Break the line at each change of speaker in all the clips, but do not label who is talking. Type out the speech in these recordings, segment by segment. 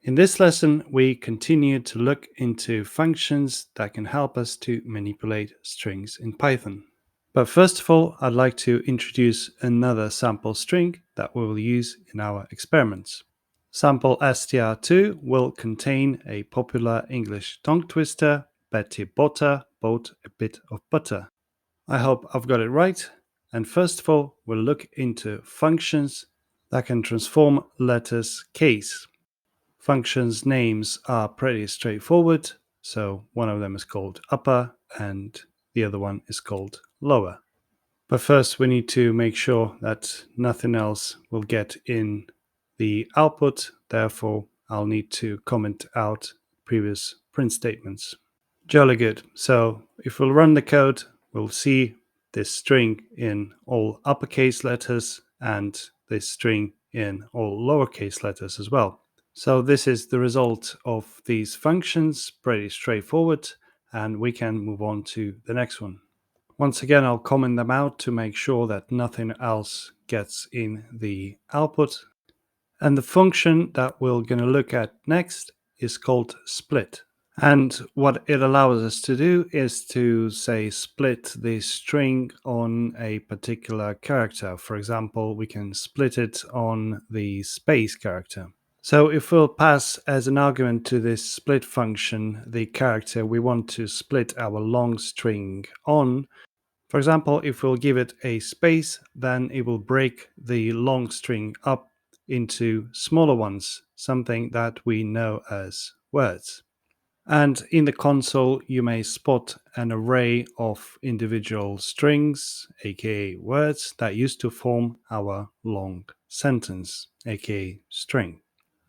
In this lesson, we continue to look into functions that can help us to manipulate strings in Python. But first of all, I'd like to introduce another sample string that we will use in our experiments. Sample str2 will contain a popular English tongue twister, Betty Botter bought a bit of butter. I hope I've got it right. And first of all, we'll look into functions that can transform letters case. Functions names are pretty straightforward. So one of them is called upper and the other one is called lower. But first we need to make sure that nothing else will get in the output. Therefore, I'll need to comment out previous print statements. Jolly good. So if we'll run the code, we'll see this string in all uppercase letters and this string in all lowercase letters as well. So this is the result of these functions, pretty straightforward, and we can move on to the next one. Once again, I'll comment them out to make sure that nothing else gets in the output. And the function that we're going to look at next is called split. And what it allows us to do is to, say, split the string on a particular character. For example, we can split it on the space character. So if we'll pass as an argument to this split function the character we want to split our long string on, for example, if we'll give it a space, then it will break the long string up into smaller ones, something that we know as words. And in the console, you may spot an array of individual strings, aka words, that used to form our long sentence, aka string.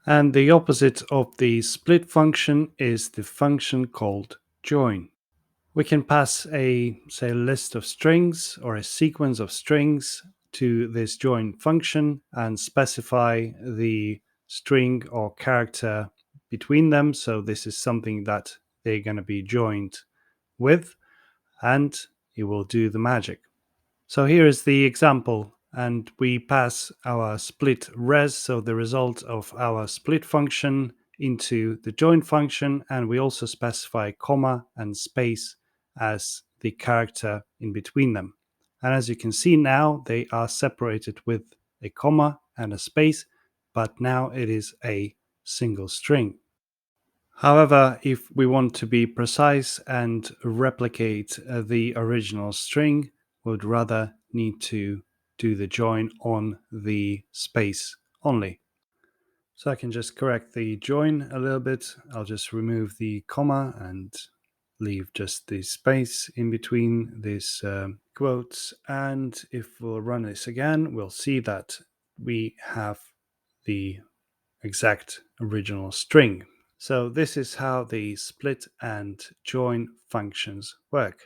And the opposite of the split function is the function called join. We can pass a, say, list of strings or a sequence of strings to this join function and specify the string or character between them. So this is something that they're going to be joined with, and it will do the magic. So here is the example, and we pass our split res, so the result of our split function, into the join function, and we also specify comma and space as the character in between them. And as you can see now, they are separated with a comma and a space, but now it is a single string. However, if we want to be precise and replicate the original string, we would rather need to do the join on the space only. So I can just correct the join a little bit. I'll just remove the comma and leave just the space in between these quotes. And if we'll run this again, we'll see that we have the exact original string. So this is how the split and join functions work.